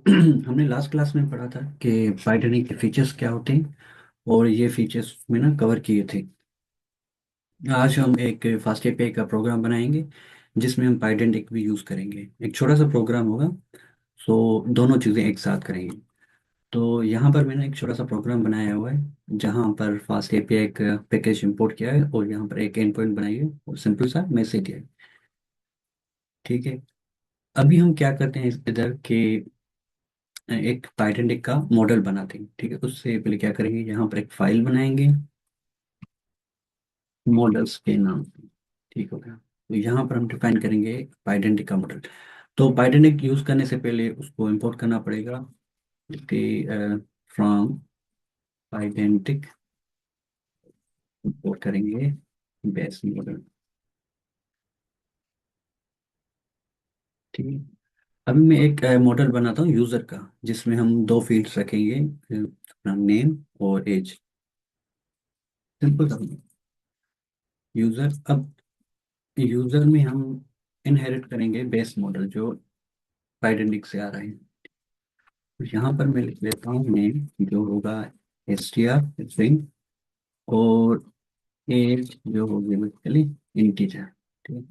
हमने last class में पढ़ा था कि पाइथन के फीचर्स क्या होते हैं और ये फीचर्स में ना कवर किए थे। आज हम एक फास्ट एपीआई का प्रोग्राम बनाएंगे जिसमें हम पाइथन भी यूज़ करेंगे। एक छोटा सा प्रोग्राम होगा। सो दोनों चीज़ें एक साथ करेंगे। तो यहाँ पर मैंने एक छोटा सा प्रोग्राम बनाया हुआ है जहाँ पर फास्ट एपीआई का पैकेज इंपोर्ट किया है और यहाँ पर एक एंड पॉइंट बनाई है और सिंपल सा मैसेज दिया है। ठीक है। अभी हम क्या करते हैं इधर के एक पाइथन का मॉडल बनाते हैं। ठीक है, उससे पहले क्या करेंगे, यहाँ पर एक फाइल बनाएंगे मॉडल्स के नाम से। ठीक हो गया। तो यहाँ पर हम डिफाइन करेंगे पाइथन का मॉडल। तो पाइथन यूज करने से पहले उसको इंपोर्ट करना पड़ेगा कि फ्रॉम पाइथन इंपोर्ट करेंगे बेस मॉडल। ठीक है। अभी मैं एक मॉडल बनाता हूँ यूजर का जिसमें हम दो फील्ड्स रखेंगे, अपना नेम और एज। सिंपल सा यूजर। अब यूजर में हम इनहेरिट करेंगे बेस मॉडल जो पाइडेंटिक से आ रहा है। तो यहाँ पर मैं लिख लेता हूँ नेम जो होगा एस स्ट्रिंग और एज जो होगी बेसिकली इंटीजर। ठीक।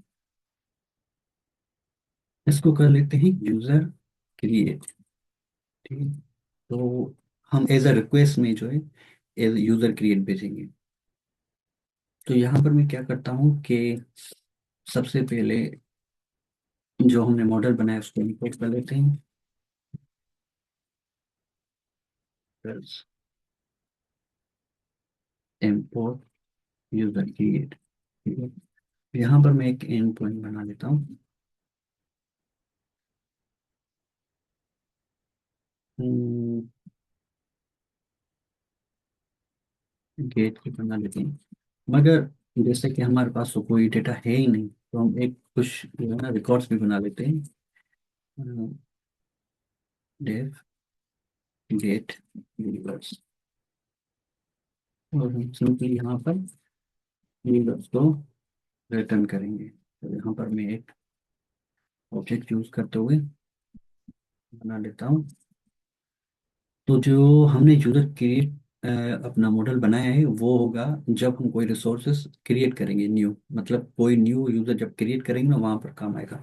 इसको कर लेते हैं यूजर क्रिएट। ठीक है। तो हम एज अ रिक्वेस्ट में जो है एज यूजर क्रिएट भेजेंगे। तो यहाँ पर मैं क्या करता हूँ कि सबसे पहले जो हमने मॉडल बनाया उसको इंपोर्ट कर लेते हैं। Import user create. ठीक है। यहाँ पर मैं एक एंड पॉइंट बना लेता हूँ। गेट की बना लेते हैं। मगर जैसे कि हमारे पास तो कोई डेटा है ही नहीं तो हम एक कुछ जो है ना रिकॉर्ड्स भी बना लेते हैं। डेव गेट यूनिवर्स और हम सिंपली यहाँ पर यूनिवर्स को रिटर्न करेंगे। तो यहाँ पर मैं एक ऑब्जेक्ट यूज करते हुए बना लेता हूँ। तो जो हमने यूजर क्रिएट अपना मॉडल बनाया है वो होगा जब हम कोई रिसोर्सेस क्रिएट करेंगे न्यू, मतलब कोई न्यू यूजर जब क्रिएट करेंगे ना वहां पर काम आएगा।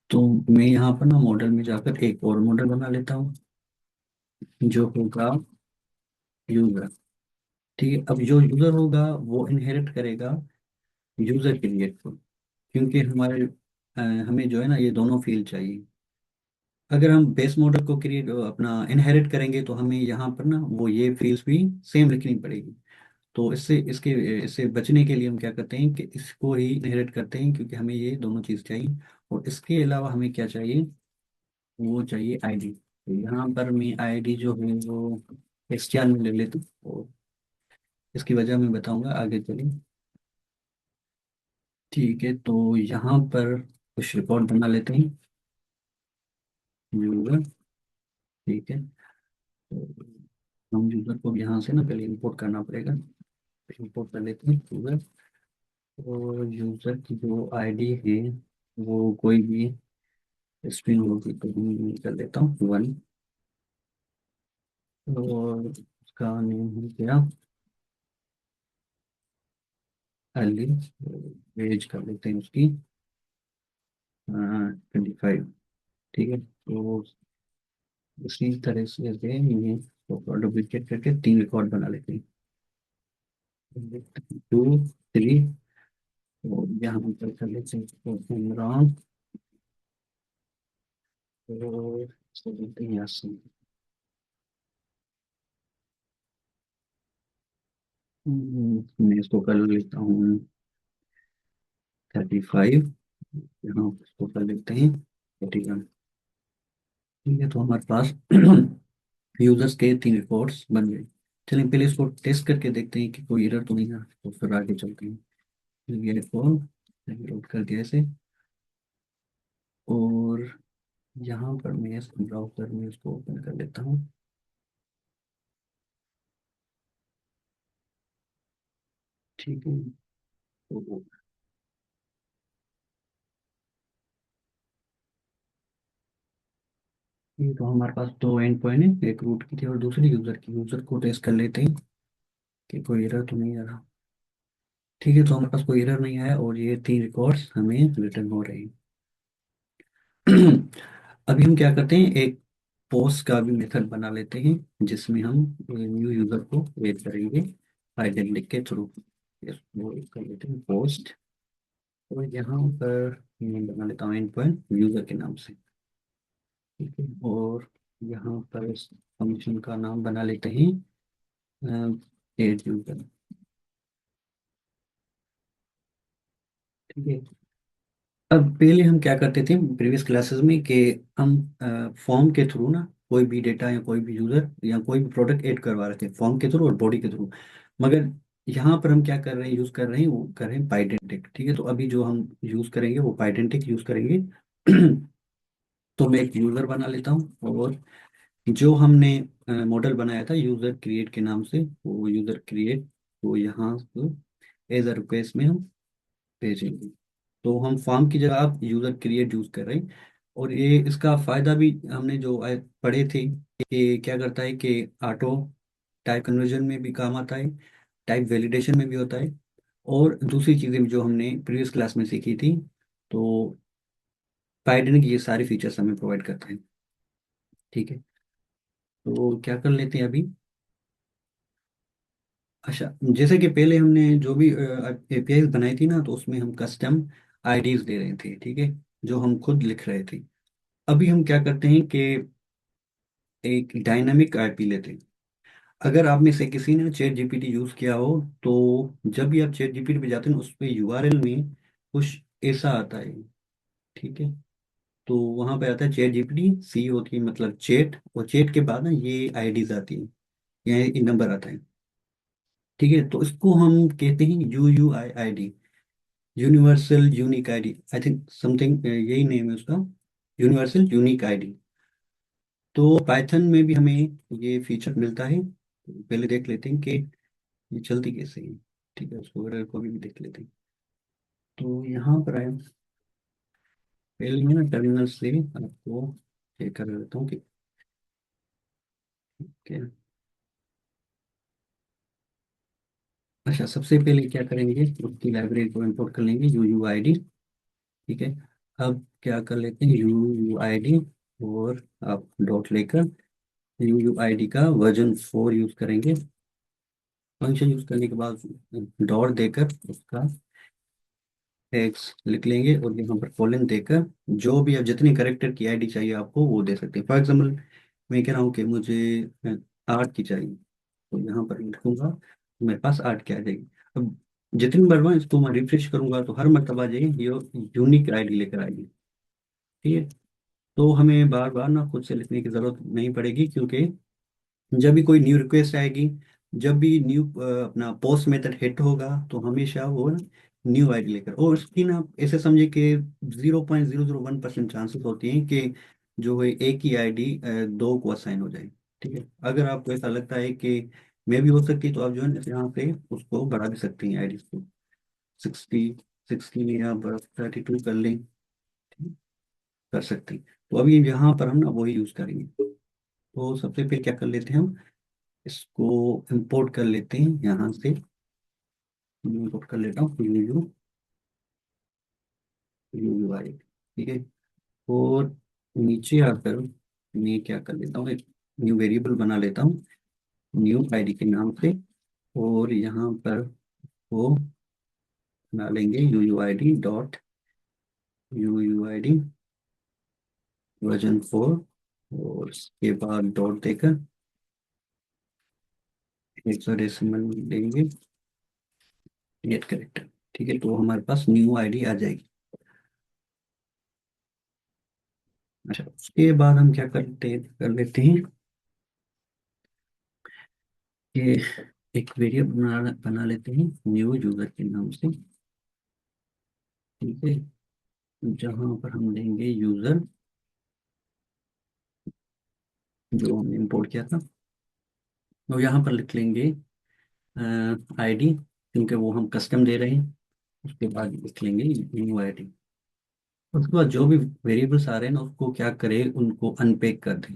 तो मैं यहाँ पर ना मॉडल में जाकर एक और मॉडल बना लेता हूँ जो होगा यूजर। ठीक है। अब जो यूजर होगा वो इनहेरिट करेगा यूजर क्रिएट को, क्योंकि हमें जो है ना ये दोनों फील्ड चाहिए। अगर हम बेस मॉडल को क्रिएट अपना इनहेरिट करेंगे तो हमें यहाँ पर ना वो ये फील्ड्स भी सेम लिखनी पड़ेगी। तो इससे बचने के लिए हम क्या करते हैं कि इसको ही इनहेरिट करते हैं क्योंकि हमें ये दोनों चीज़ चाहिए। और इसके अलावा हमें क्या चाहिए, वो चाहिए आईडी। तो यहाँ पर मैं आईडी जो है वो एसटीआर में ले लेता हूँ और इसकी वजह मैं बताऊंगा आगे चलिए। ठीक है। तो यहाँ पर कुछ रिकॉर्ड बना लेते हैं यूजर। ठीक है। तो हम यूजर को यहाँ से ना पहले इंपोर्ट करना पड़ेगा। इंपोर्ट कर लेते हैं यूजर। और यूजर की जो आईडी है वो कोई भी स्ट्रिंग होगी तो मैं कर लेता हूँ वन। और उसका नेम हो गया अली। एज कर लेते हैं उसकी 25। ठीक है। तो उसी तरह से ये डुप्लीकेट करके तीन रिकॉर्ड बना लेते हैं, 2 3। तो यहाँ पर कर लेते हैं इमरान और इसको बोलते हैं यासीन। मैं इसको कर लेता हूँ 35। यहाँ इसको कर लेते हैं 41। ठीक है। तो हमारे पास यूजर्स के तीन रिकॉर्ड्स बन गए। चलिए पहले इसको टेस्ट करके देखते हैं कि कोई एरर तो नहीं है तो फिर आगे चलते हैं। तो ये रिकॉर्ड लोड कर दिया इसे। और यहाँ पर मैं इसको ब्राउजर में इसको ओपन कर लेता हूँ। ठीक है। तो ये तो हमारे पास दो एंड पॉइंट है, एक रूट की थी और दूसरी यूजर की। यूजर को टेस्ट कर लेते हैं कि कोई एरर तो नहीं आ रहा। ठीक है, तो हमारे पास कोई एरर नहीं आया और ये तीन रिकॉर्ड्स हमें रिटर्न हो रहे हैं। अभी हम क्या करते हैं, एक पोस्ट का भी मेथड बना लेते हैं जिसमें हम न्यू यूजर को ऐड करेंगे आइडेंटिटी के थ्रू। वो कर लेते हैं पोस्ट, और यहाँ पर मैं बना लेता हूँ एंड पॉइंट यूजर के नाम से। ठीक है, और यहाँ पर इस फंक्शन का नाम बना लेते हैं एड यूजर। ठीक है, अब पहले हम क्या करते थे प्रीवियस क्लासेस में कि हम फॉर्म के थ्रू ना कोई भी डेटा या कोई भी यूजर या कोई भी प्रोडक्ट ऐड करवा रहे थे फॉर्म के थ्रू और बॉडी के थ्रू। मगर यहाँ पर हम क्या कर रहे हैं, यूज कर रहे हैं, वो कर रहे हैं पाइडेंटिक। ठीक है, तो अभी जो हम यूज करेंगे वो पाइडेंटिक यूज करेंगे। तो मैं एक यूजर बना लेता हूँ, और जो हमने मॉडल बनाया था यूजर क्रिएट के नाम से, वो यूजर क्रिएट को यहाँ एज अ रिक्वेस्ट में हम भेजेंगे। तो हम फॉर्म की जगह आप यूजर क्रिएट यूज कर रहे हैं। और ये इसका फायदा भी हमने जो पढ़े थे कि क्या करता है कि ऑटो टाइप कन्वर्जन में भी काम आता है, टाइप वैलिडेशन में भी होता है, और दूसरी चीजें भी जो हमने प्रीवियस क्लास में सीखी थी। तो पाइथन की ये सारी फीचर्स हमें प्रोवाइड करता है। ठीक है, तो क्या कर लेते हैं अभी। अच्छा, जैसे कि पहले हमने जो भी एपीआई बनाई थी ना, तो उसमें हम कस्टम आईडीज दे रहे थे। ठीक है, जो हम खुद लिख रहे थे। अभी हम क्या करते हैं कि एक डायनामिक आईपी लेते हैं। अगर आप में से किसी ने चैट जीपीटी यूज किया हो, तो जब भी आप चैट जीपीटी पे जाते हैं उस पे यूआरएल में कुछ ऐसा आता है। ठीक है, तो वहां पे आता है चैट जीपीटी सी होती है मतलब चैट, और चैट के बाद ना ये आईडीज आती है, ये नंबर आता है। ठीक है, तो इसको हम कहते हैं you you I I D, universal unique ID. I think something यही नेम है उसका, यूनिवर्सल यूनिक आईडी। तो पाइथन में भी हमें ये फीचर मिलता है। तो पहले देख लेते हैं कि ये चलती कैसे है। ठीक है, उसको एरर को भी देख लेते हैं। तो यहाँ पर आए, पहले मैं ना टर्मिनल से आपको चेक कर लेता हूँ कि क्या। अच्छा, सबसे पहले क्या करेंगे, उसकी लाइब्रेरी को इंपोर्ट कर लेंगे यू यू आई डी। ठीक है, अब क्या कर लेते हैं यू यू आई डी, और आप डॉट लेकर यू यू आई डी का वर्जन 4 यूज करेंगे। फंक्शन यूज करने के बाद डॉट देकर उसका टेक्स्ट लिख लेंगे, और यहाँ पर कॉलन देकर जो भी आप जितनी करेक्टर की आईडी चाहिए आपको वो दे सकते हैं। फॉर एग्जाम्पल मैं कह रहा हूँ कि मुझे 8 की चाहिए, तो यहाँ पर लिखूंगा तो मेरे पास 8 की आ जाएगी। अब जितनी बार मैं इसको मैं रिफ्रेश करूंगा तो हर मरतबा जाएगी ये यूनिक आईडी लेकर आएगी। ठीक है, तो हमें बार बार ना खुद से लिखने की जरूरत नहीं पड़ेगी, क्योंकि जब भी कोई न्यू रिक्वेस्ट आएगी, जब भी न्यू अपना पोस्ट मेथड हिट होगा, तो हमेशा वो ना न्यू आईडी लेकर, और उसकी ना ऐसे समझे कि 0.001% चांसेस होती हैं कि जो है एक ही आईडी दो को असाइन हो जाए। ठीक है, अगर आपको ऐसा लगता है कि मे भी हो सकती है, तो आप जो है यहाँ पे उसको बढ़ा भी सकती हैं आईडी को 60 16 या 32 कर लें। ठीक, कर सकते हैं। तो अभी यहाँ पर हम ना वही यूज करेंगे। तो सबसे पहले क्या कर लेते हैं हम, इसको इंपोर्ट कर लेते हैं यहाँ से। इंपोर्ट कर लेता हूँ यू यू यू यू आई। ठीक है, और नीचे आकर मैं क्या कर लेता हूँ, एक न्यू वेरिएबल बना लेता हूँ न्यू आईडी के नाम से। और यहाँ पर वो बना लेंगे you you I D dot U you I D version 4, और उसके बाद डॉट देकर हेक्साडेसिमल देंगे गेट करेक्टर। ठीक है, तो हमारे पास न्यू आईडी आ जाएगी। अच्छा, उसके बाद हम क्या कर लेते हैं कि एक वेरिएबल बना लेते हैं न्यू यूजर के नाम से। ठीक है, जहाँ पर हम देंगे यूजर जो हमने इंपोर्ट किया था, तो यहाँ पर लिख लेंगे आईडी, क्योंकि वो हम कस्टम दे रहे हैं। उसके बाद लिख लेंगे न्यू आईडी। उसके बाद जो भी वेरिएबल्स आ रहे हैं ना उसको क्या करें, उनको अनपैक कर दें।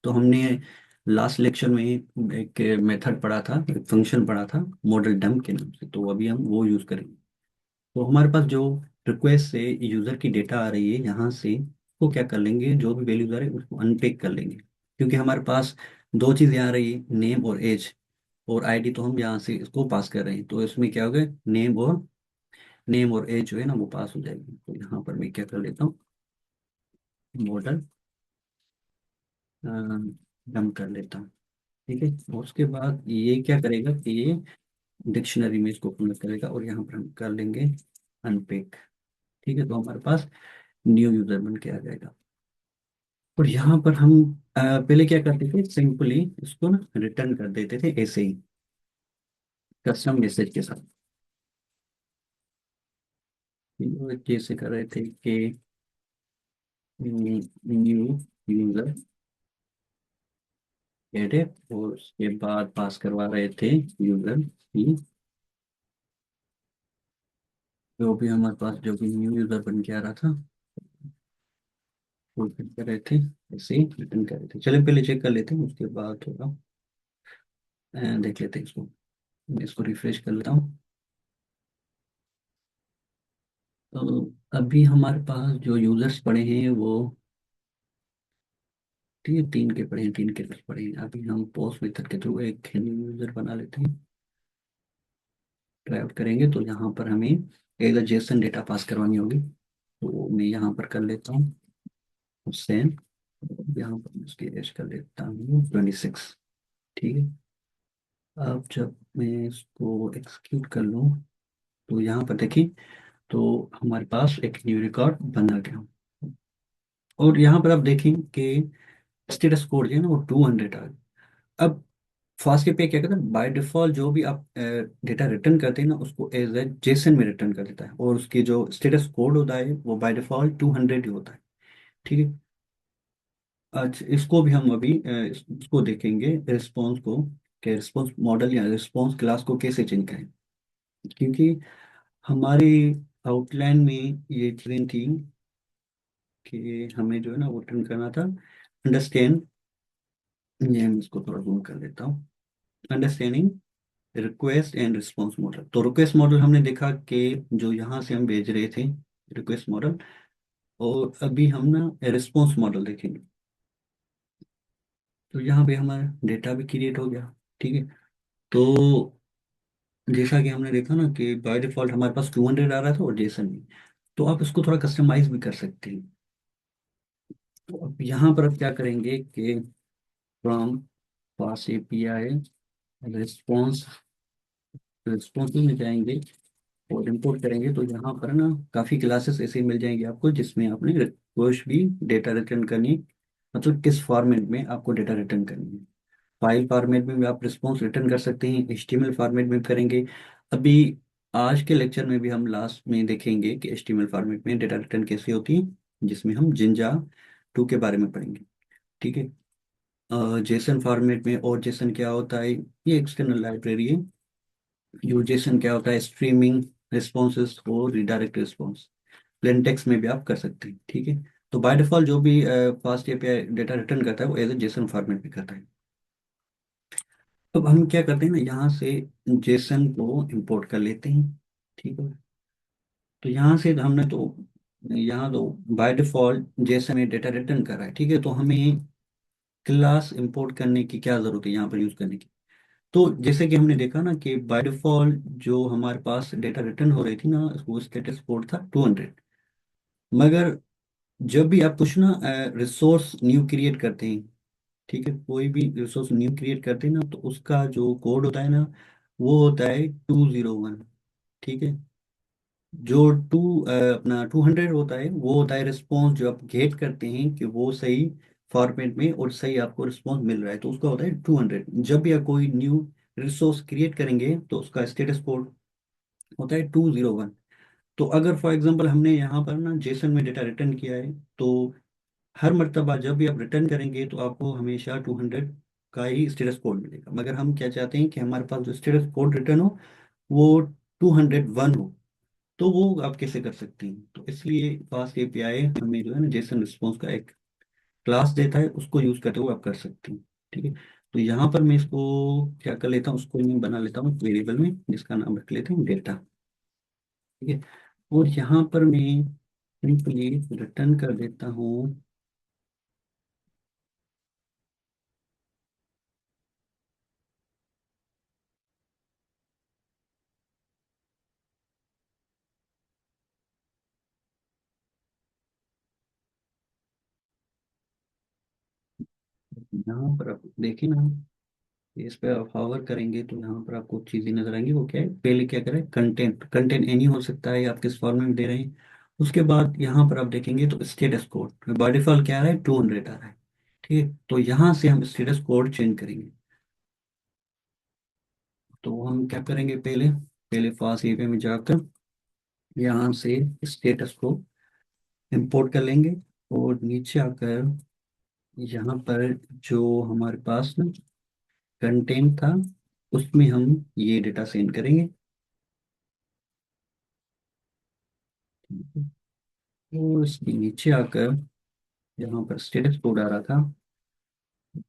तो हमने लास्ट लेक्चर में एक मेथड पढ़ा था, एक फंक्शन पढ़ा था मॉडल डम्प के नाम से, तो अभी हम वो यूज़ करेंगे। तो हमारे पास जो रिक्वेस्ट से यूज़र की डेटा आ रही है यहाँ से, वो क्या कर लेंगे, जो भी वैल्यूज आ रही है उसको अनपैक कर लेंगे। क्योंकि हमारे पास दो चीज़ें आ रही है, नेम और एज, और आईडी तो हम यहाँ से इसको पास कर रहे हैं, तो इसमें क्या होगा, नेम और एज जो है ना वो पास हो जाएगी। तो यहाँ पर मैं क्या कर लेता हूँ, मॉडल डम कर लेता हूँ। ठीक है, और उसके बाद ये क्या करेगा कि ये डिक्शनरी में इसको पुनः करेगा, और यहाँ पर हम कर लेंगे अनपैक। ठीक है, तो हमारे पास न्यू यूजर बन के आ जाएगा। और यहाँ पर हम पहले क्या करते थे, सिंपली इसको ना रिटर्न कर देते थे ऐसे ही, कस्टम मैसेज के साथ। तो कैसे कर रहे थे कि न्यू यूजर एडेड, और उसके बाद पास करवा रहे थे यूजर की, जो भी हमारे पास जो भी न्यू यूजर बन के आ रहा था वो फिर कर रहे थे, ऐसे ही रिटर्न कर रहे थे। चलिए पहले चेक कर लेते हैं, उसके बाद थोड़ा देख लेते हैं इसको। मैं इसको रिफ्रेश कर लेता हूँ। तो अभी हमारे पास जो यूजर्स पड़े हैं वो, ठीक है, तीन के पड़े हैं, तीन के दस पड़े हैं। अभी हम पोस्ट मेथड के थ्रू एक न्यू यूजर बना लेते हैं। ट्राई आउट करेंगे तो यहाँ पर हमें एक जेसन डेटा पास करवानी होगी, तो मैं यहाँ पर कर लेता हूँ सेंड। यहाँ पर मैं उसकी एज कर लेता हूँ 26। ठीक है, अब जब मैं इसको एक्सिक्यूट कर लूँ तो यहाँ पर देखिए, तो हमारे पास एक न्यू रिकॉर्ड बना गया। और यहाँ पर आप देखें कि स्टेटस कोड जो है ना वो 200 आ गया। अब फास्ट पे क्या करता है, बाय डिफॉल्ट जो भी आप डेटा रिटर्न करते हैं ना उसको एज ए जेसन में रिटर्न कर देता है, और उसकी जो स्टेटस कोड होता है वो बाय डिफॉल्ट 200 ही होता है। ठीक है, अच्छा इसको भी हम अभी इसको देखेंगे, रिस्पॉन्स को, कि रिस्पॉन्स मॉडल या रिस्पॉन्स क्लास को कैसे चेंज करें। क्योंकि हमारी आउटलाइन में ये चीज़ें थी कि हमें जो है ना वो रिटर्न करना था अंडरस्टैंड, ये हम इसको थोड़ा जूम कर लेता हूँ, understanding request and response model. तो रिक्वेस्ट मॉडल हमने देखा कि जो यहाँ से हम भेज रहे थे, रिक्वेस्ट मॉडल। और अभी हम ना रिस्पॉन्स मॉडल देखेंगे। तो यहाँ पे हमारा डेटा भी क्रिएट हो गया। ठीक है, तो जैसा कि हमने देखा ना कि बाय डिफॉल्ट हमारे पास 200 आ रहा था और जेसन में, तो आप इसको थोड़ा कस्टमाइज भी कर सकते हैं। तो अब यहाँ पर अब क्या करेंगे कि from pass API response, response में जाएंगे और इंपोर्ट करेंगे, तो यहाँ पर ना काफ़ी क्लासेस ऐसे मिल जाएंगे आपको जिसमें आपने कुछ भी डेटा रिटर्न करनी, मतलब किस फॉर्मेट में आपको डेटा रिटर्न करनी है। फाइल फॉर्मेट में भी आप रिस्पॉन्स रिटर्न कर सकते हैं, एचटीएमएल फॉर्मेट में भी करेंगे। अभी आज के लेक्चर में भी हम लास्ट में देखेंगे कि एचटीएमएल फॉर्मेट में डेटा रिटर्न कैसे होती है, जिसमें हम जिंजा 2 के बारे में पढ़ेंगे। ठीक है, जेसन फॉर्मेट में, और जेसन क्या होता है, ये एक्सटर्नल लाइब्रेरी है। यूजेसन क्या होता है, स्ट्रीमिंग रिस्पॉन्सेस और रिडायरेक्ट रिस्पॉन्स, प्लेन टेक्स्ट में भी आप कर सकते हैं। ठीक है, तो बाय डिफॉल्ट जो भी फास्ट एपीआई डेटा रिटर्न करता है वो एज ए जेसन फॉर्मेट में करता है। अब हम क्या करते हैं ना, यहाँ से जेसन को इंपोर्ट कर लेते हैं। ठीक है, तो यहाँ से हमने तो यहाँ तो बाय डिफॉल्ट जेसन में डेटा रिटर्न कर रहा है। ठीक है, तो हमें क्लास इंपोर्ट करने की क्या जरूरत है यहाँ पर यूज करने की। तो जैसे कि हमने देखा ना कि बाय डिफॉल्ट जो हमारे पास डेटा रिटर्न हो रही थी ना वो स्टेटस कोड था 200। मगर जब भी आप कुछ ना रिसोर्स न्यू क्रिएट करते हैं, ठीक है, कोई भी रिसोर्स न्यू क्रिएट करते हैं ना तो उसका जो कोड होता है ना वो होता है 201। ठीक है, जो अपना 200 होता है वो होता है रिस्पॉन्स जो आप गेट करते हैं कि वो सही फॉर्मेट में और सही आपको रिस्पॉन्स मिल रहा है, तो उसका होता है 200। जब भी आप कोई न्यू रिसोर्स क्रिएट करेंगे तो उसका स्टेटस कोड होता है 201। तो अगर फॉर एग्जांपल हमने यहाँ पर ना जेसन में डेटा रिटर्न किया है, तो हर मर्तबा जब भी आप रिटर्न करेंगे तो आपको हमेशा 200 का ही स्टेटस कोड मिलेगा। मगर हम क्या चाहते हैं कि हमारे पास जो स्टेटस कोड रिटर्न हो वो 201 हो। तो वो आप कैसे कर सकते हैं? तो इसलिए फास्ट एपीआई हमें जो है ना जेसन रिस्पॉन्स का एक क्लास देता है, उसको यूज करते हुए आप कर सकते हैं। ठीक है। तो यहाँ पर मैं इसको क्या कर लेता हूँ, उसको मैं बना लेता हूँ वेरिएबल में, जिसका नाम रख लेते हैं डेटा। ठीक है। और यहाँ पर मैं सिंपली रिटर्न कर देता हूँ। यहाँ पर आप देखिए ना, इस पे आप hover करेंगे तो यहाँ पर आपको चीजें नजर आएंगी। वो क्या है, पहले क्या करें, कंटेंट, कंटेंट एनी हो सकता है, आप किस फॉर्मेट में दे रहे हैं। उसके बाद यहाँ पर आप देखेंगे तो स्टेटस कोड बाय डिफॉल्ट क्या आ रहा है, 200 आ रहा है। ठीक है। तो यहाँ से हम स्टेटस कोड चेंज करेंगे। तो हम क्या करेंगे, पहले पहले फास्ट एपीआई में जाकर यहाँ से स्टेटस को इंपोर्ट कर लेंगे। और नीचे आकर यहाँ पर जो हमारे पास ना कंटेंट था, उसमें हम ये डेटा सेंड करेंगे। और इसके नीचे आकर यहाँ पर स्टेटस कोड आ रहा था,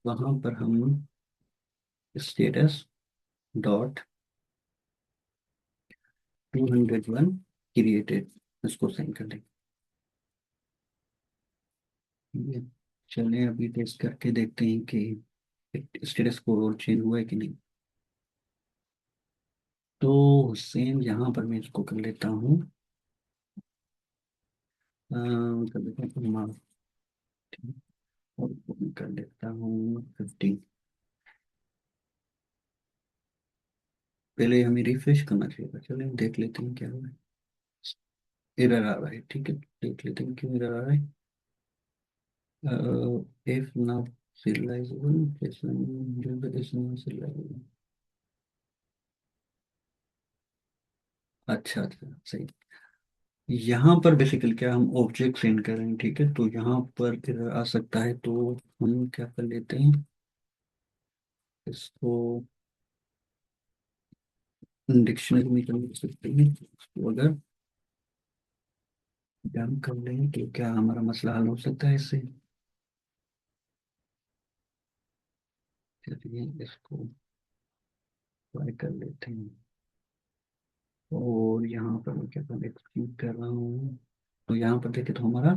वहां पर हम स्टेटस डॉट 201 क्रिएटेड, इसको सेंड कर देंगे। ठीक है। चलिए अभी टेस्ट करके देखते हैं कि स्टेटस कोड चेंज हुआ है कि नहीं। तो सेम यहाँ पर मैं इसको कर लेता हूँ, कर देता हूँ मार्क। और इसको मैं कर लेता हूँ 15। पहले हमें रिफ्रेश करना चाहिए। चलिए देख लेते हैं क्या हुआ है। एरर आ रहा है, ठीक है, देख लेते हैं क्यों एरर आ रहा है। if not serializable, user is not serializable। अच्छा अच्छा, सही। यहाँ पर बेसिकली क्या, हम ऑब्जेक्ट सेंड कर रहे हैं। ठीक है। तो यहाँ पर एरर आ सकता है, तो हम क्या कर लेते हैं, इसको डिक्शनरी में कर सकते हैं। इसको अगर डन कर लें तो क्या हमारा मसला हल हो सकता है इससे। चलिए इसको ट्राई कर लेते हैं। और यहाँ पर मैं क्या कर एग्जीक्यूट कर रहा हूँ, तो यहाँ पर देखे तो हमारा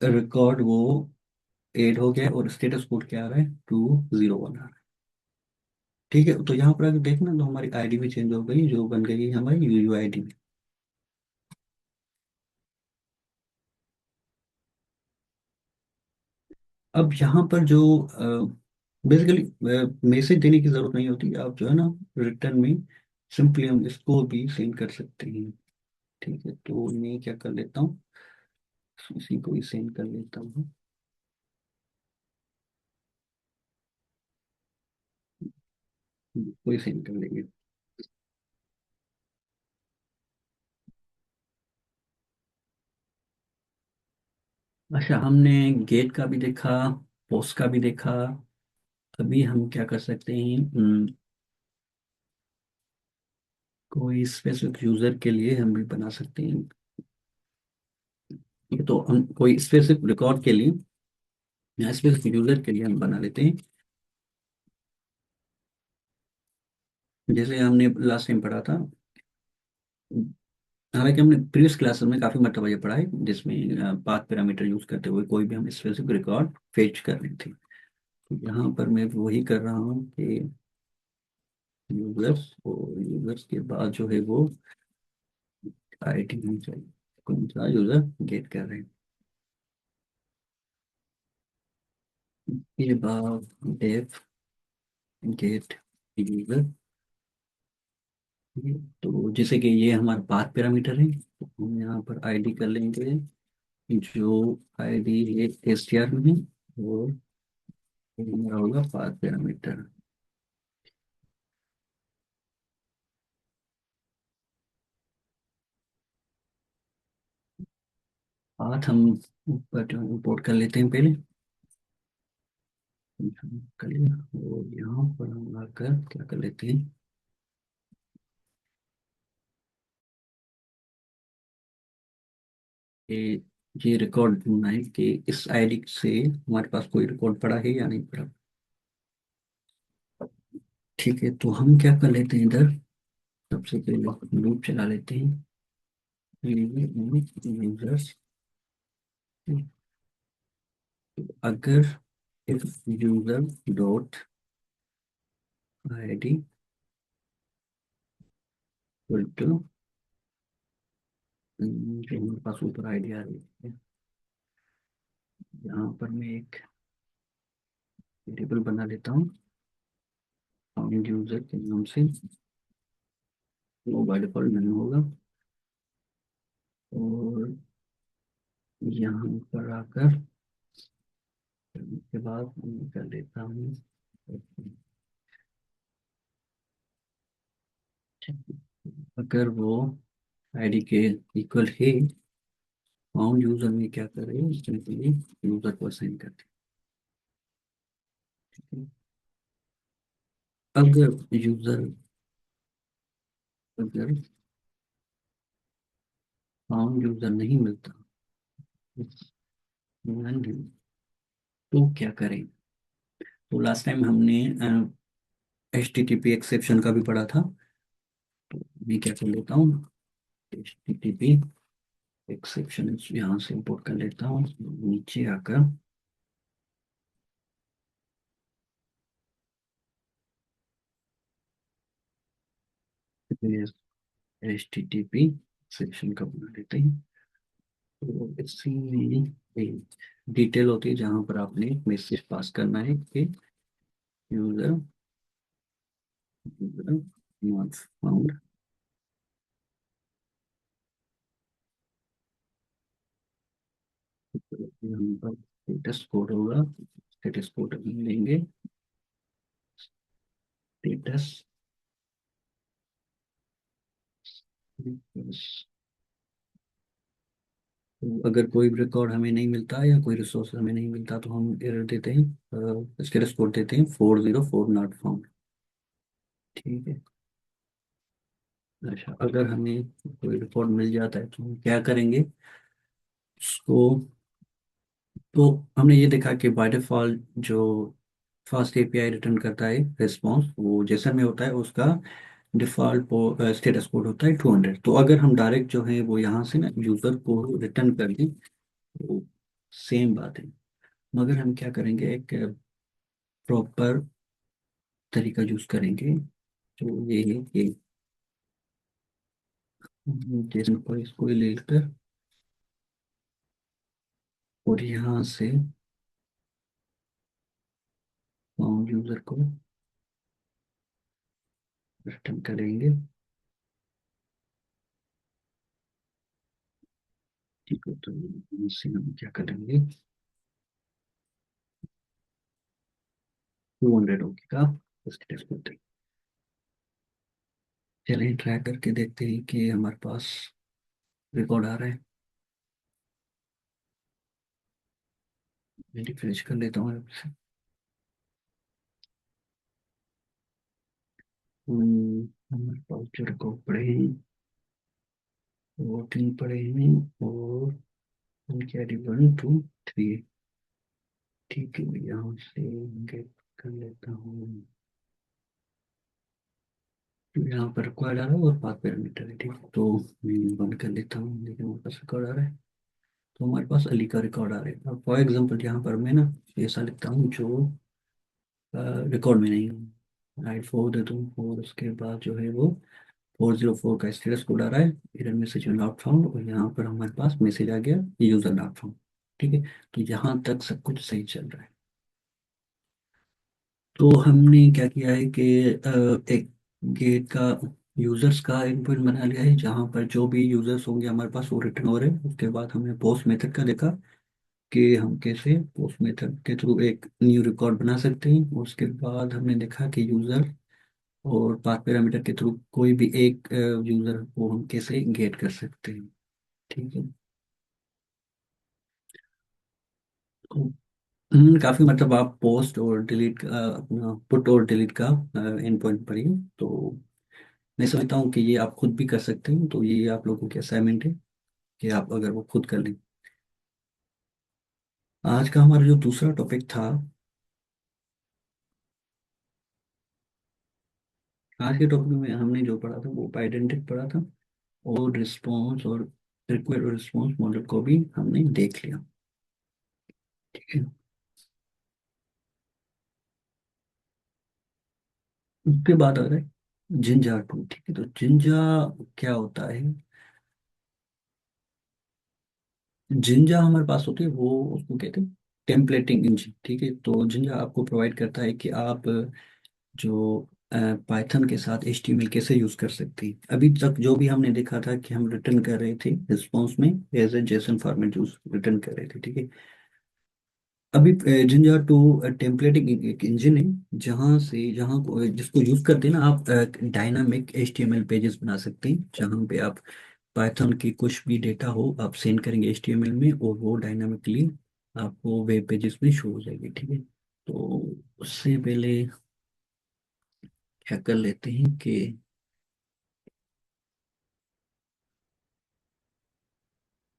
रिकॉर्ड वो एड हो गया, और स्टेटस कोड क्या आ रहा है, 201 आ रहा है। ठीक है। तो यहाँ पर अगर देखना तो हमारी आईडी भी चेंज हो गई, जो बन गई है हमारी यूयू आईडी। अब यहाँ पर जो बेसिकली मैसेज देने की जरूरत नहीं होती, आप जो है ना रिटर्न में सिंपली हम इसको भी सेंड कर सकते हैं। ठीक है। तो मैं क्या कर लेता हूँ, इसी को ही सेंड कर लेता हूँ। कोई सेंड कर लेंगे। अच्छा, हमने गेट का भी देखा, पोस्ट का भी देखा। अभी हम क्या कर सकते हैं, कोई स्पेसिफिक यूजर के लिए हम भी बना सकते हैं। ठीक है। तो हम कोई स्पेसिफिक रिकॉर्ड के लिए या स्पेसिफिक यूजर के लिए हम बना लेते हैं। जैसे हमने लास्ट टाइम पढ़ा था, हालांकि हमने प्रीवियस क्लासेस में काफी मरतबा ये पढ़ा है, जिसमें पाथ पैरामीटर यूज करते हुए कोई भी हम स्पेसिफिक रिकॉर्ड फेच कर रहे थे। तो यहाँ पर मैं वही कर रहा हूँ कि यूजर्स, और यूजर्स के बाद जो है वो आईडी होनी चाहिए, कौन सा यूजर गेट कर रहे हैं। ये बाद डेफ गेट यूजर। तो जैसे कि ये हमारा पाथ पैरामीटर है, तो हम यहाँ पर आईडी कर लेंगे, जो आईडी है एसटीआर में है, और ये हमारा होगा पाथ पैरामीटर। पाथ हम ऊपर जो इंपोर्ट कर लेते हैं पहले, कर लिया। और यहाँ पर हम आकर क्या कर लेते हैं, कि ये रिकॉर्ड ढूंढना है कि इस आईडी से हमारे पास कोई रिकॉर्ड पड़ा है या नहीं पड़ा। ठीक है, तो हम क्या कर लेते हैं इधर, सबसे पहले लूप चला लेते हैं। यूजर्स, अगर if user dot ID equal to, जो हमारे पास ऊपर आईडी आ रही है, यहाँ पर मैं एक वेरिएबल बना लेता हूँ फाउंड यूजर के नाम से। वो बाय डिफॉल्ट नहीं होगा, और यहाँ पर आकर के बाद मैं कर लेता हूँ, अगर वो आईडी के इक्वल है, फाउंड यूजर में क्या करें, सिंपली यूजर को असाइन करते हैं। अगर यूजर, अगर फाउंड यूजर नहीं मिलता, नहीं, तो क्या करें। तो लास्ट टाइम हमने H T T P exception का भी पढ़ा था, तो मैं क्या कर लेता हूँ, H T T P exception यहाँ से इंपोर्ट कर लेता हूँ, नीचे आकर H T T P section का बना लेते हैं। तो इसी में एक डिटेल होती है जहाँ पर आपने मैसेज पास करना है कि यूजर यूजर नॉट फाउंड। यहाँ पर स्टेटस कोड होगा, स्टेटस कोड लेंगे, स्टेटस, तो अगर कोई भी रिकॉर्ड हमें नहीं मिलता या कोई रिसोर्स हमें नहीं मिलता तो हम एरर देते हैं, स्टेटस कोड देते हैं 404 नॉट फाउंड। ठीक है। अच्छा, अगर हमें कोई रिकॉर्ड मिल जाता है तो हम क्या करेंगे उसको। तो हमने ये देखा कि बाय डिफॉल्ट जो फास्ट एपीआई रिटर्न करता है रिस्पॉन्स, वो जेसन में होता है, उसका डिफॉल्ट स्टेटस कोड होता है 200। तो अगर हम डायरेक्ट जो है वो यहाँ से ना यूजर को रिटर्न कर दें तो सेम बात है। मगर हम क्या करेंगे, एक प्रॉपर तरीका यूज करेंगे, जो ये है कि जेसन को इसको लेकर और यहाँ से फाउंड यूजर को रिटर्न करेंगे। ठीक है, तो इससे हम क्या करेंगे, 200 होगा उसके टेस्ट करते हैं। चलिए ट्राई करके देखते हैं कि हमारे पास रिकॉर्ड आ रहा है। मैं रिफ्रेश कर लेता हूँ आपसे। हमारे पास जो रिकॉर्ड पड़े हैं वो 3 पड़े हैं, और उनकी आईडी 1 2 3। ठीक है, मैं यहाँ से गेट कर लेता हूँ। तो यहाँ पर रिकॉर्ड आ रहा है और पाथ पैरामीटर है। ठीक है, तो मैं बंद कर लेता हूँ, लेकिन हमारे पास रिकॉर्ड आ रहा है। तो हमारे पास अली का रिकॉर्ड आ रहा है। अब फॉर एग्जाम्पल यहाँ पर मैं ना ऐसा लिखता हूँ जो रिकॉर्ड में नहीं हूँ, राइट 4 दे दूँ, और उसके बाद जो है वो 404 का स्टेटस कोड आ रहा है, एरर मैसेज नॉट फाउंड, और यहाँ पर हमारे पास मैसेज आ गया यूजर नॉट फाउंड। ठीक है, तो यहाँ तक सब कुछ सही चल रहा है। तो हमने क्या किया है कि एक गेट का यूजर्स का एक पॉइंट बना लिया है जहाँ पर जो भी यूजर्स होंगे हमारे पास वो रिटर्न हो रहे हैं। उसके बाद हमने पोस्ट मेथड का देखा कि हम कैसे पोस्ट मेथड के थ्रू एक न्यू रिकॉर्ड बना सकते हैं। उसके बाद हमने देखा कि यूजर और पाथ पैरामीटर के थ्रू कोई भी एक यूजर को हम कैसे गेट कर सकते हैं। ठीक है। तो, काफी मतलब आप पोस्ट और डिलीट का, अपना पुट और डिलीट का एंड पॉइंट पढ़िए। तो मैं समझता हूँ कि ये आप खुद भी कर सकते हैं, तो ये आप लोगों की असाइनमेंट है। कि आप अगर वो खुद कर लें। आज का हमारा जो दूसरा टॉपिक था, आज के टॉपिक में हमने जो पढ़ा था वो आइडेंटिटी पढ़ा था, और रिस्पॉन्स और रिक्वेस्ट और रिस्पॉन्स मॉडल को भी हमने देख लिया। ठीक है। उसके बाद आ रहा है जिंजा टू। ठीक है, तो जिंजा क्या होता है? जिंजा हमारे पास होती है, वो उसको कहते हैं टेम्पलेटिंग इंजन। ठीक है, तो जिंजा आपको प्रोवाइड करता है कि आप जो पाइथन के साथ एचटीएमएल कैसे यूज कर सकते हैं। अभी तक जो भी हमने देखा था कि हम रिटर्न कर रहे थे रिस्पॉन्स में as a JSON format use return कर रहे थे। ठीक है। अभी जिंजा टू टेम्पलेटिंग एक इंजन है, जिसको यूज करते हैं ना आप डायनामिक एचटीएमएल पेजेस बना सकते हैं, जहाँ पे आप पाइथन की कुछ भी डेटा हो आप सेंड करेंगे एचटीएमएल में, और वो डायनामिकली आपको वेब पेजेस में शो हो जाएगी। ठीक है। तो उससे पहले क्या कर लेते हैं कि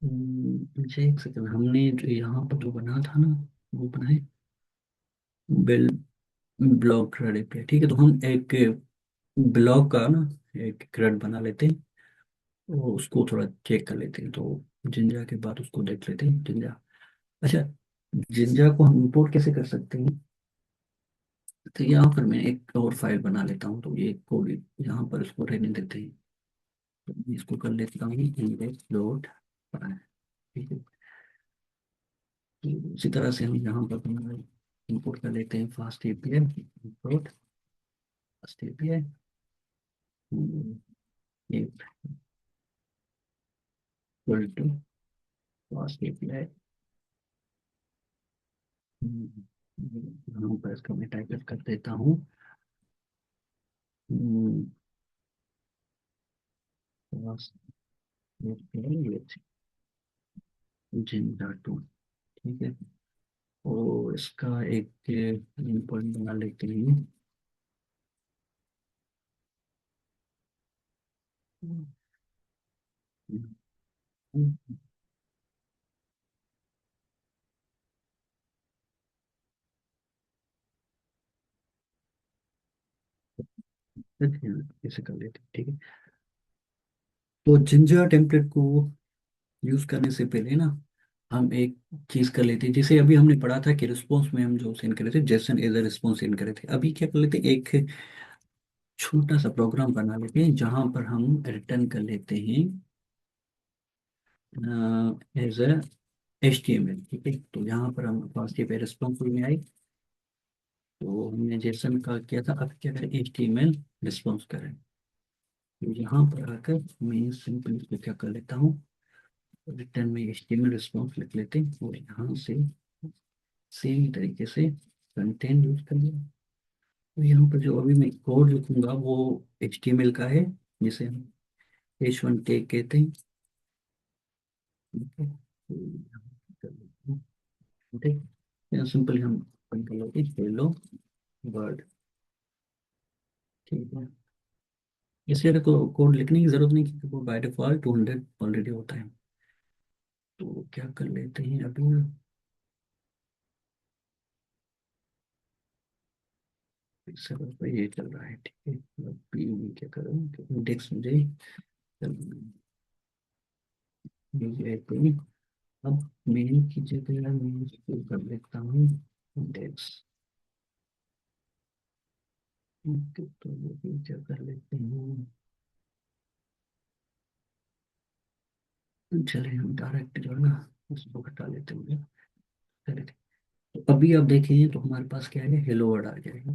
मुझे एक सेकंड, हमने जो यहाँ पर जो बना था ना, वो बनाए बिल ब्लॉक क्रेड एपीआई। ठीक है, तो हम एक ब्लॉक का ना एक क्रेड बना लेते हैं, और उसको थोड़ा चेक कर लेते हैं। तो जिंजा के बाद उसको देख लेते हैं जिंजा। अच्छा, जिंजा को हम इंपोर्ट कैसे कर सकते हैं? तो यहाँ पर मैं एक और फाइल बना लेता हूँ, तो ये कोड यहाँ पर इसको रहने देते हैं। तो मैं इसको कर लेता हूँ इंडेक्स डॉट। ठीक है। तो उसी तरह से हम यहाँ पर इंपोर्ट कर लेते हैं FastAPI, import FastAPI, equal to FastAPI. यहाँ पर इसका मैं टाइप कर देता हूँ फास्ट एपीआई जिंदा टू। ठीक है, और इसका एक पॉइंट बना लेते हैं। ऐसे कर लेते हैं। ठीक है, तो जिंजर टेम्पलेट को यूज करने से पहले ना हम एक चीज कर लेते हैं। जैसे अभी हमने पढ़ा था कि रिस्पॉन्स में हम जो सेंड करे थे JSON as a response send करे थे, अभी क्या कर लेते हैं, एक छोटा सा प्रोग्राम बना लेते हैं जहां पर हम रिटर्न कर लेते हैं as a H T M L. ठीक है, तो यहाँ पर हम पास के पे रिस्पॉन्स में आई, तो हमने जेसन का किया था, अब क्या करें H T M L response करें। तो यहाँ पर आकर मैं सिंपल इसको क्या कर लेता हूँ, रिटर्न में H T M L response लिख लेते हैं, और यहाँ से सेम तरीके से कंटेंट यूज कर लिया। तो यहाँ पर जो अभी मैं कोड लिखूंगा वो HTML का है, जिसे हम H1 टैग कहते हैं। ठीक है, तो यहाँ कर लेते हैं, ठीक। यहाँ सिंपली हम ओपन कर लेते हैं हेलो वर्ड। ठीक है, इसलिए को कोड लिखने की जरूरत नहीं, क्योंकि वो बाय डिफॉल्ट 200 ऑलरेडी होता है। तो क्या कर लेते हैं अभी, सर्वर पर ये चल रहा है। ठीक है, अभी मैं क्या करूँ, इंडेक्स मुझे अब मेन की जगह मैं इसको कर लेता हूँ इंडेक्स। तो ये भी क्या कर लेते हैं, चले हम डायरेक्ट जो है ना उसको हटा लेते हैं। चले, तो अभी आप देखेंगे तो हमारे पास क्या है, हेलो वर्ड आ जाएगा।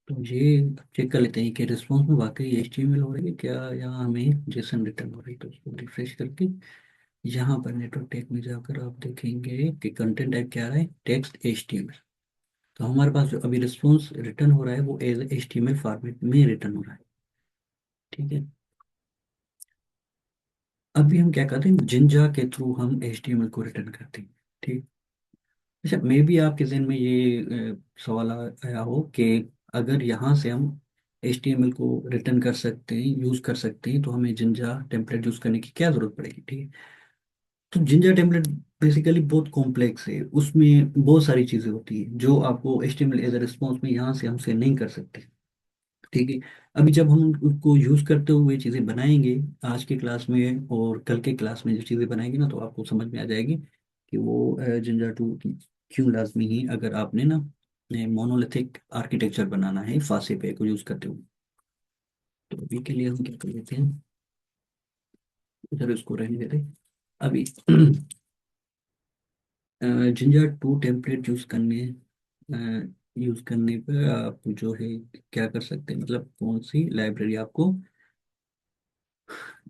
तो ये चेक कर लेते हैं कि रिस्पॉन्स में वाकई HTML हो रही है क्या, या हमें जेसन रिटर्न हो रही है। तो उसको रिफ्रेश करके यहाँ पर नेटवर्क टैग में जाकर आप देखेंगे कि कंटेंट टाइप क्या आ रहा है, टेक्स्ट HTML। तो हमारे पास जो अभी रिस्पॉन्स रिटर्न हो रहा है वो एज HTML फॉर्मेट में रिटर्न हो रहा है। ठीक है, अभी हम क्या करते हैं, जिंजा के थ्रू हम HTML को रिटर्न करते हैं। ठीक। अच्छा, मे भी आपके जहन में ये सवाल आया हो कि अगर यहाँ से हम HTML को रिटर्न कर सकते हैं, यूज कर सकते हैं, तो हमें जिंजा टेम्पलेट यूज करने की क्या जरूरत पड़ेगी। ठीक है, तो जिंजर टेम्पलेट बेसिकली बहुत कॉम्प्लेक्स है, उसमें बहुत सारी चीजें होती है जो आपको एचटीएमएल एज अ रिस्पॉन्स में यहाँ से हमसे नहीं कर सकते। ठीक है। अभी जब हम उसको यूज करते हुए चीजें बनाएंगे आज के क्लास में और कल के क्लास में जो चीजें बनाएंगे ना, तो आपको समझ में आ जाएगी कि वो जिंजर टू क्यों लाजमी है अगर आपने ना मोनोलिथिक आर्किटेक्चर बनाना है फासे पे को यूज करते हुए। तो अभी के लिए हम क्या कर लेते हैं, इधर इसको रहने देते हैं। अभी जिंजर टू टेम्पलेट यूज करने पर आप जो है क्या कर सकते हैं, मतलब कौन सी लाइब्रेरी आपको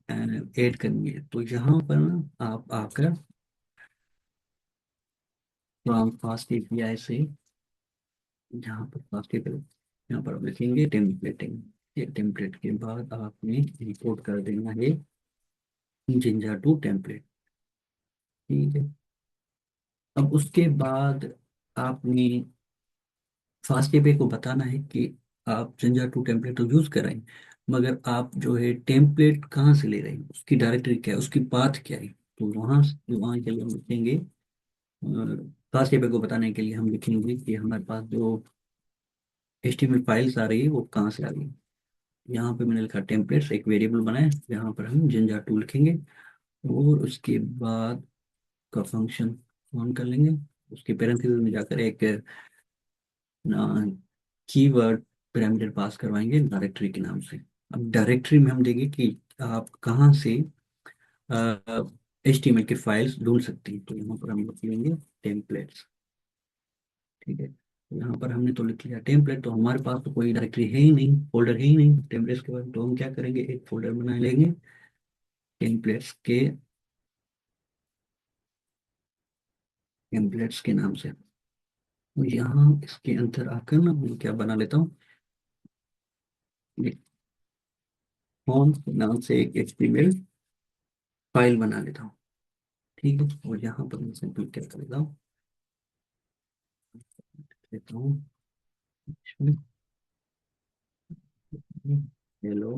ऐड करनी है। तो यहाँ पर ना आप आकर फ्रॉम फास्ट एपीआई से, यहाँ पर फास्ट एपीआई, यहाँ पर आप लिखेंगे टेम्पलेटिंग। ये टेम्पलेट के बाद आपने इंपोर्ट कर देना है जिंजर टू टेम्पलेट। ठीक है। अब उसके बाद आपने फास्ट एपीआई को बताना है कि आप जिंजर टू टेम्पलेट तो यूज कर रहे हैं, मगर आप जो है टेम्पलेट कहाँ से ले रहे हैं, उसकी डायरेक्टरी क्या है, उसकी पाथ क्या है। तो वहाँ के लिए हम लिखेंगे, फास्ट एपीआई को बताने के लिए हम लिखेंगे कि हमारे पास जो HTML फाइल्स आ रही है वो कहाँ से आ रही है। यहाँ पे मैंने लिखा टेम्पलेट्स, एक वेरिएबल बनाए यहाँ पर हम जिंजर टू लिखेंगे, और उसके बाद का फंक्शन ऑन कर लेंगे। उसके पैरेंथेसिस में जाकर एक कीवर्ड पैरामीटर पास करवाएंगे डायरेक्टरी के नाम से। अब डायरेक्टरी में हम देंगे कि आप कहाँ से HTML के फाइल्स ढूंढ सकती हैं। तो यहाँ पर हम लिख लेंगे टेम्पलेट्स। ठीक है। तो यहाँ पर हमने तो लिख लिया टेम्पलेट, तो हमारे पास तो कोई डायरेक्टरी है ही नहीं, फोल्डर है ही नहीं टेम्पलेट्स के बाद। तो हम क्या करेंगे, एक फोल्डर बना लेंगे टेम्पलेट्स के नाम से। तो यहाँ इसके अंदर आकर ना मैं क्या बना लेता हूँ, होम नाम से एक HTML फाइल बना लेता हूँ। ठीक है। और यहाँ पर मैं सिंपल क्या कर लेता हूँ, लेता हूँ हेलो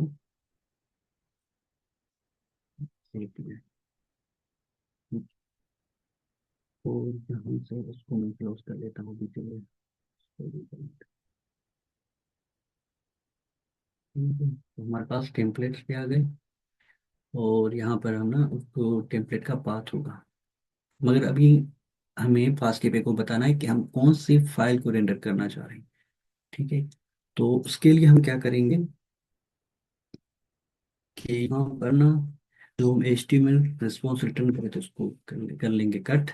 API। और यहाँ से उसको मैं क्लोज कर लेता हूँ अभी के लिए। ठीक है। तो हमारे पास टेम्पलेट्स भी आ गए, और यहाँ पर हम ना उसको टेम्पलेट का पाथ होगा, मगर अभी हमें फास्ट एपीआई को बताना है कि हम कौन सी फाइल को रेंडर करना चाह रहे हैं। ठीक है। तो उसके लिए हम क्या करेंगे कि यहाँ पर ना जो हम HTML रिस्पॉन्स रिटर्न करे थे उसको कर लेंगे कट,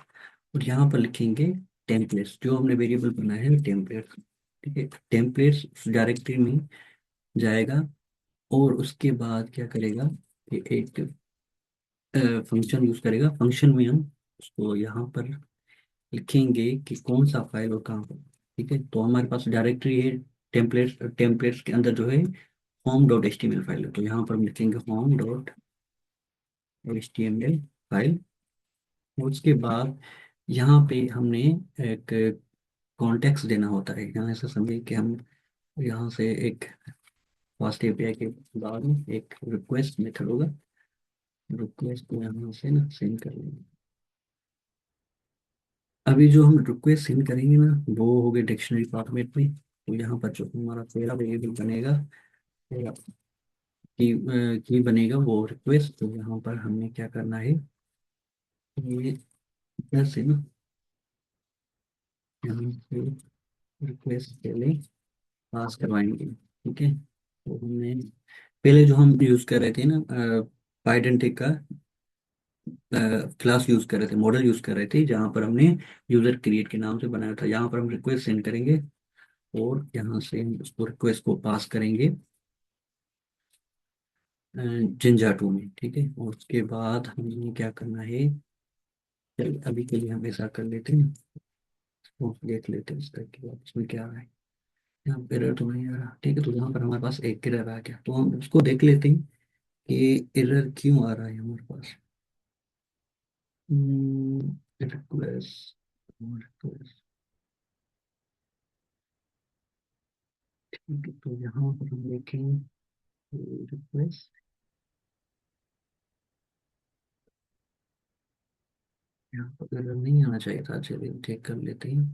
और यहाँ पर लिखेंगे टेम्पलेट्स, जो हमने वेरिएबल बनाया है टेम्पलेट्स। ठीक है। टेम्पलेट्स डायरेक्टरी में जाएगा, और उसके बाद क्या करेगा कि एक फंक्शन यूज करेगा। फंक्शन में हम उसको यहाँ पर लिखेंगे कि कौन सा फाइल और कहाँ पर। ठीक है। तो हमारे पास डायरेक्टरी है टेम्पलेट्स, टेम्पलेट्स के अंदर जो है होम डॉट HTML फाइल है, तो यहाँ पर हम लिखेंगे होम डॉट HTML फाइल। उसके बाद यहाँ पे हमने एक कॉन्टेक्स्ट देना होता है। यहाँ ऐसा समझिए कि हम यहाँ से एक फास्ट एपीआई के बाद में एक रिक्वेस्ट मेथड होगा, रिक्वेस्ट को यहाँ से ना सेंड कर लेंगे। अभी जो हम रिक्वेस्ट सेंड करेंगे ना वो हो गए डिक्शनरी फॉर्मेट में। तो यहाँ पर जो हमारा पहला वेरिएबल बनेगा, पहला की बनेगा वो रिक्वेस्ट। तो यहाँ पर हमने क्या करना है, ये इधर से ना यहाँ से रिक्वेस्ट पहले पास करवाएंगे। ठीक है। तो हमने पहले जो हम यूज कर रहे थे ना आइडेंटिटी का क्लास यूज कर रहे थे, मॉडल यूज कर रहे थे, जहाँ पर हमने यूजर क्रिएट के नाम से बनाया था। यहाँ पर हम रिक्वेस्ट सेंड करेंगे, और यहाँ से हम उसको रिक्वेस्ट को पास करेंगे जिंजा टू में। ठीक है। और उसके बाद हमें क्या करना है, चल अभी के लिए हम ऐसा कर लेते हैं, तो देख लेते हैं इसका कि इसमें क्या आ रहा है। यहाँ पर एरर तो नहीं आ रहा। ठीक है। तो यहाँ पर हमारे पास एक एरर आ गया, तो हम उसको देख लेते हैं कि एरर क्यों आ रहा है हमारे पास। Request request. ठीक है। तो यहाँ पर हम देखेंगे रिक्वेस्ट, यहाँ पर एरर नहीं आना चाहिए था, चलिए चेक कर लेते हैं।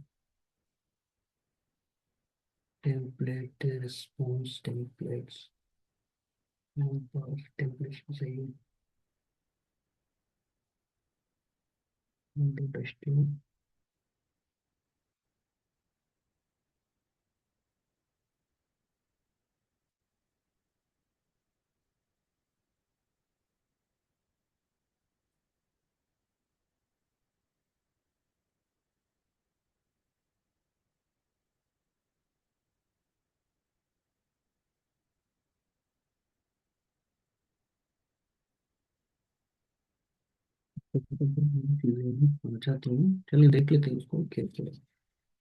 टेम्पलेट रिस्पॉन्स टेम्पलेट्स, यहाँ पर टेम्पलेट्स भी चाहिए। टेस्टिंग। चीजें चाहती हूँ, चलिए देख लेते हैं उसको क्या क्या है।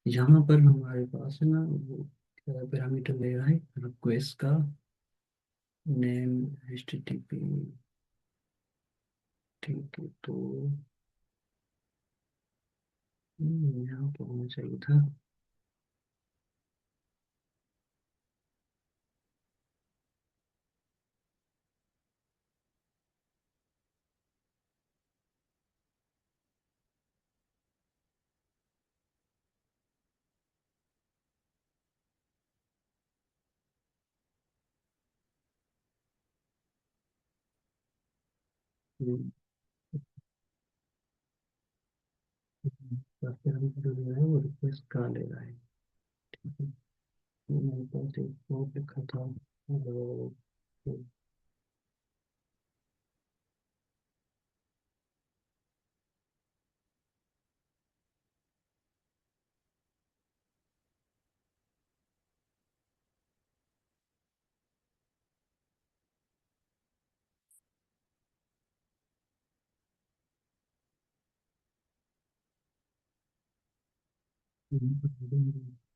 यहाँ पर हमारे पास है ना वो पैरामीटर ले रहा है रिक्वेस्ट का नेम HTTP। ठीक है, तो यहाँ पर होना चाहिए था। पैरामीटर जो ले रहा है वो रिक्वेस्ट का ले रहा है। ठीक है, तो मेरे पास एक कोड लिखा था और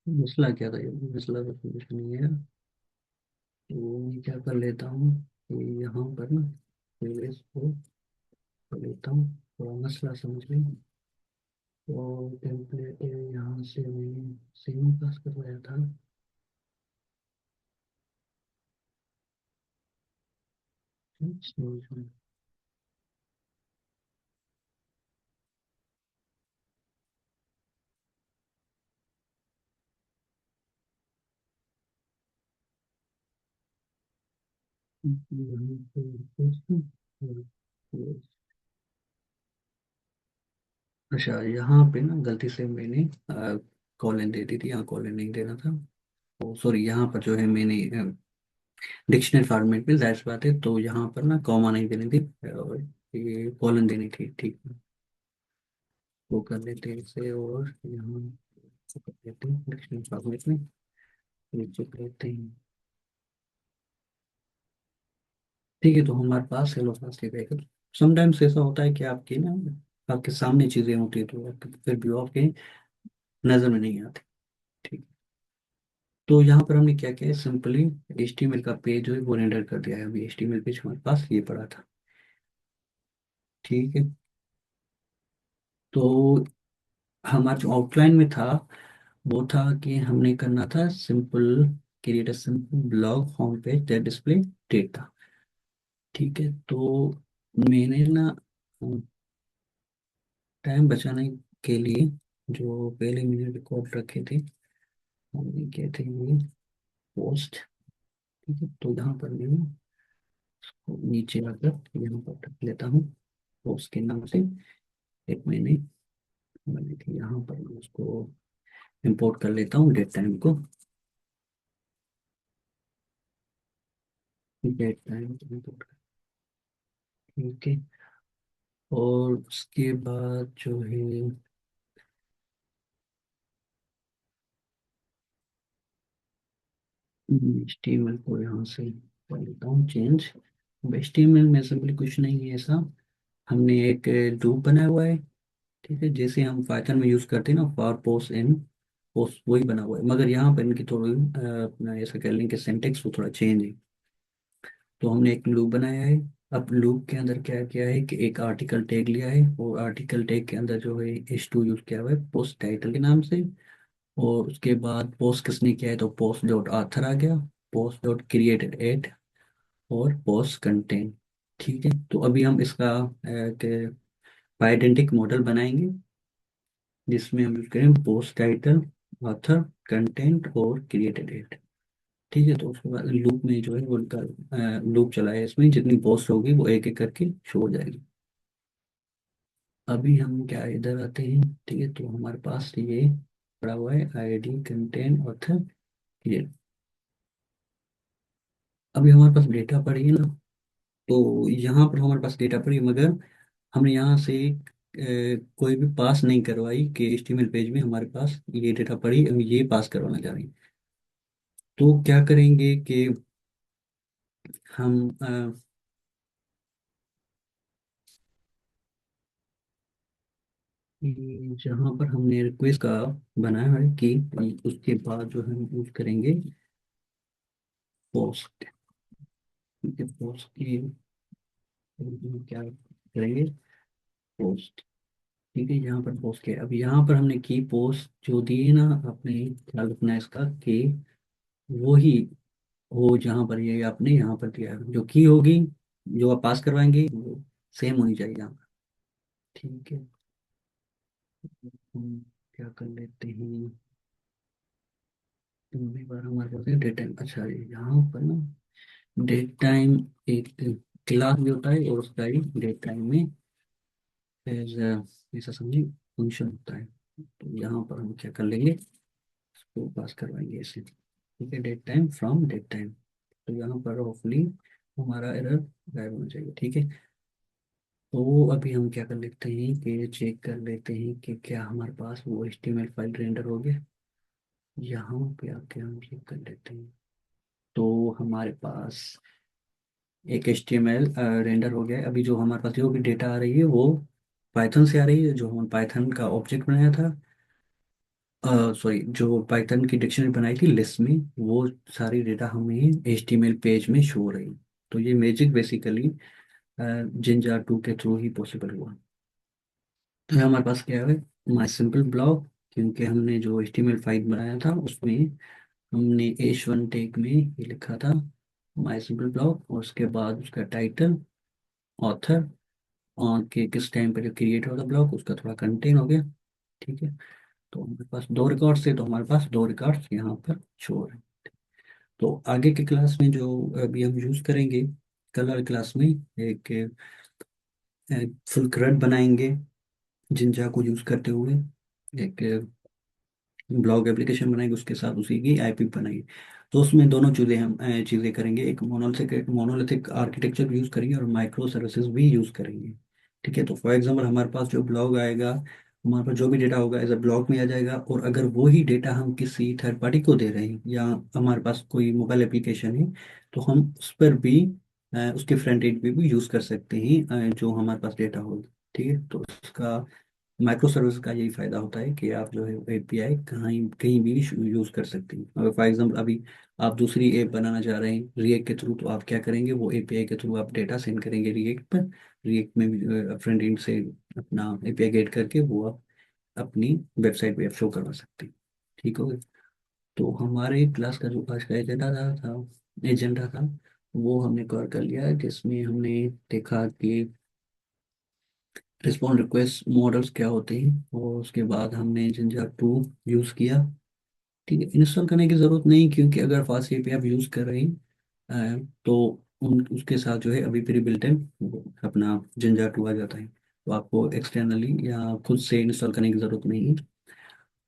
मसला क्या था, ये मसला तो कुछ नहीं है। तो मैं क्या कर लेता हूँ कि यहाँ पर ना पहले इसको कर लेता हूँ, थोड़ा मसला समझ लें। तो टेम्पलेट यहाँ से मैंने सेम पास करवाया था। समझ में। यहाँ पे request और अच्छा, यहाँ पे ना गलती से मैंने कॉलन दे दी थी, यहाँ कॉलन नहीं देना था। तो सॉरी, यहाँ पर जो है मैंने डिक्शनरी फॉर्मेट में जाहिर सी बात है, तो यहाँ पर ना कॉमा नहीं देनी थी और ये कॉलन देनी थी। ठीक है, वो कर लेते हैं इसे और यहाँ से कर लेते हैं डिक्शनरी फॉर्मेट में, नीचे कर लेते हैं। ठीक है, तो हमारे पास हेलो क्लास लिखा है। समटाइम्स ऐसा होता है कि आपकी ना आपके सामने चीजें होती है तो फिर भी वो आपके नजर में नहीं आती। ठीक है, तो यहाँ पर हमने क्या किया है, सिंपली HTML का पेज जो है वो रेंडर कर दिया है। अभी HTML पेज हमारे पास ये पड़ा था। ठीक है, तो हमारा जो आउटलाइन में था वो था कि हमने करना था simple create a simple blog home page that display data. ठीक है, तो मैंने ना टाइम बचाने के लिए जो पहले मैंने रिकॉर्ड रखे थे, हमने किए थे ये पोस्ट। ठीक है, तो यहाँ पर मैं नीचे आकर यहाँ पर रख लेता हूँ पोस्ट के नाम से। एक मैंने बनी थी, यहाँ पर मैं उसको इंपोर्ट कर लेता हूँ डेट टाइम को। Date time import. ठीक है, और उसके बाद जो है HTML को यहाँ से कर लेता हूँ चेंज। अब HTML में सिंपली कुछ नहीं है ऐसा, हमने एक लूप बनाया हुआ है। ठीक है, जैसे हम पाइथन में यूज करते हैं ना फॉर पोस्ट इन पोस्ट, वही बना हुआ है, मगर यहाँ पर इनकी थोड़ी अपना ऐसा कह लें कि सिंटेक्स वो थोड़ा चेंज है। तो हमने एक लूप बनाया है। अब लूप के अंदर क्या किया है कि एक आर्टिकल टैग लिया है और आर्टिकल टैग के अंदर जो है H2 यूज किया हुआ है पोस्ट टाइटल के नाम से। और उसके बाद पोस्ट किसने किया है तो पोस्ट डॉट आथर आ गया, पोस्ट डॉट क्रिएटेड एट और पोस्ट कंटेंट। ठीक है, तो अभी हम इसका आइडेंटिक मॉडल बनाएंगे जिसमें हम यूज करें पोस्ट टाइटल, ऑथर, कंटेंट और क्रिएटेड डेट। ठीक है, तो उसके बाद लूप में जो है वो उनका लूप चलाए, इसमें जितनी पोस्ट होगी वो एक एक करके शो हो जाएगी। अभी हम क्या इधर आते हैं, ठीक है, तो हमारे पास ये पड़ा हुआ है आईडी, कंटेंट, ऑथर, क्रिएट। अभी हमारे पास डेटा पड़ी है ना, तो यहाँ पर हमारे पास डेटा पड़ी, मगर हमने यहाँ से कोई भी पास नहीं करवाई कि HTML पेज में हमारे पास ये डेटा पड़ी, हम ये पास करवाना चाह रहे हैं। तो क्या करेंगे कि हम जहाँ पर हमने रिक्वेस्ट का बनाया है कि उसके बाद जो हम यूज करेंगे पोस्ट। ठीक है, पोस्ट की हम क्या करेंगे, पोस्ट। ठीक है, यहाँ पर पोस्ट किया, अब यहाँ पर हमने की पोस्ट जो दी है ना, आपने ख्याल रखना है इसका कि वो ही वो जहाँ पर ये आपने यहाँ पर दिया है जो की होगी, जो आप पास करवाएंगे वो सेम होनी चाहिए यहाँ पर। ठीक है, हम क्या कर लेते हैं, एक बार हमारे पास डेट टाइम, अच्छा यहाँ पर ना डेट टाइम एक क्लास भी होता है और उसका ही डेट टाइम में एज ऐसा समझिए फंक्शन होता है। तो यहाँ पर हम क्या कर लेंगे, इसको पास करवाएंगे ऐसे। ठीक है, date time from date time, तो यहाँ पर होपफुली हमारा एरर गायब होना चाहिए। ठीक है, तो अभी हम क्या कर लेते हैं कि चेक कर लेते हैं कि क्या हमारे पास वो HTML फाइल रेंडर हो गया। यहाँ पे आके हम चेक कर लेते हैं, तो हमारे पास एक HTML रेंडर हो गया है। अभी जो हमारे पास जो भी डेटा आ रही है वो पाइथन से आ रही है, जो हम पाइथन का ऑब्जेक्ट बनाया था, सॉरी जो पाइथन की डिक्शनरी बनाई थी लिस्ट में, वो सारी डेटा हमें HTML पेज में शो हो रही। तो ये मैजिक बेसिकली जिंजार 2 के थ्रू ही पॉसिबल हुआ। तो ये हमारे पास क्या है, माई सिंपल ब्लॉग, क्योंकि हमने जो HTML फाइल बनाया था उसमें हमने H1 टैग में ये लिखा था माई सिंपल ब्लॉग, और उसके बाद उसका टाइटल, ऑथर, और कि किस टाइम पे जो क्रिएट होगा ब्लॉग उसका थोड़ा कंटेंट हो गया। ठीक है, तो हमारे पास दो रिकॉर्ड्स थे, तो हमारे पास दो रिकॉर्ड्स यहाँ पर शो हो रहे हैं। तो आगे के क्लास में जो अभी हम यूज़ करेंगे, कलर क्लास में एक फुल क्रेड बनाएंगे जिंजा को यूज़ करते हुए, एक ब्लॉग एप्लीकेशन बनाएंगे, उसके साथ उसी की आईपी बनाएंगे। तो उसमें दोनों चीज़ें हम चीज़ें करेंगे, एक मोनोलिथिक आर्किटेक्चर यूज़ करेंगे और माइक्रो सर्विसेज भी यूज़ करेंगे। ठीक है, तो फॉर एग्जांपल हमारे पास जो ब्लॉग आएगा, हमारे पास जो भी डेटा होगा एज अ ब्लॉग में आ जाएगा, और अगर वो ही डेटा हम किसी थर्ड पार्टी को दे रहे हैं या हमारे पास कोई मोबाइल एप्लीकेशन है, तो हम उस पर भी उसके फ्रंट एंड पे भी यूज़ कर सकते हैं जो हमारे पास डेटा होगा। ठीक है, तो उसका माइक्रो सर्विस का यही फायदा होता है कि आप जो है API कहीं कहीं भी यूज कर सकते हैं। अगर फॉर एग्जांपल अभी आप दूसरी ऐप बनाना चाह रहे हैं रिएक्ट के थ्रू, तो आप क्या करेंगे, वो API के थ्रू आप डेटा सेंड करेंगे रिएक्ट पर, रिएक्ट में फ्रंट एंड से अपना API गेट करके वो आप अपनी वेबसाइट पे आप शो करवा सकते हैं। ठीक हो गया, तो हमारे क्लास का जो आज का एजेंडा था वो हमने कवर कर लिया, जिसमें हमने देखा कि रिस्पॉन्ड रिक्वेस्ट मॉडल्स क्या होते हैं, और उसके बाद हमने जिंजा 2 यूज़ किया। ठीक है, इंस्टॉल करने की ज़रूरत नहीं, क्योंकि अगर फास्ट एपीआई आप यूज़ कर रहे हैं तो उन उसके साथ जो है अभी प्री बिल्ट इन अपना जिंजा 2 आ जाता है, तो आपको एक्सटर्नली या खुद से इंस्टॉल करने की ज़रूरत नहीं है।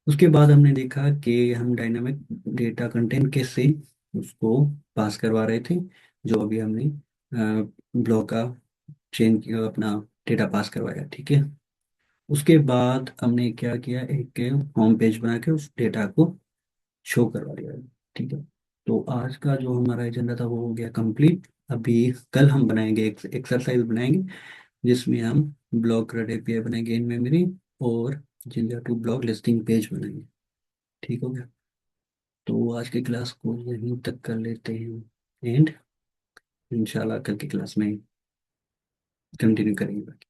उसके बाद हमने देखा कि हम डायनामिक डेटा कंटेंट कैसे उसको पास करवा रहे थे, जो अभी हमने ब्लॉक का चेन अपना डेटा पास करवाया। ठीक है, उसके बाद हमने क्या किया, एक होम पेज बना के उस डेटा को शो करवा दिया। ठीक है, तो आज का जो हमारा एजेंडा था वो हो गया कंप्लीट। अभी कल हम बनाएंगे एक एक्सरसाइज बनाएंगे जिसमें हम ब्लॉक रेड API बनाएंगे इन मेमोरी, और जिंजा 2 ब्लॉक लिस्टिंग पेज बनाएंगे। ठीक हो गया, तो आज की क्लास को यहीं तक कर लेते हैं एंड इंशाल्लाह कल की क्लास में कंटिन्यू करेंगे।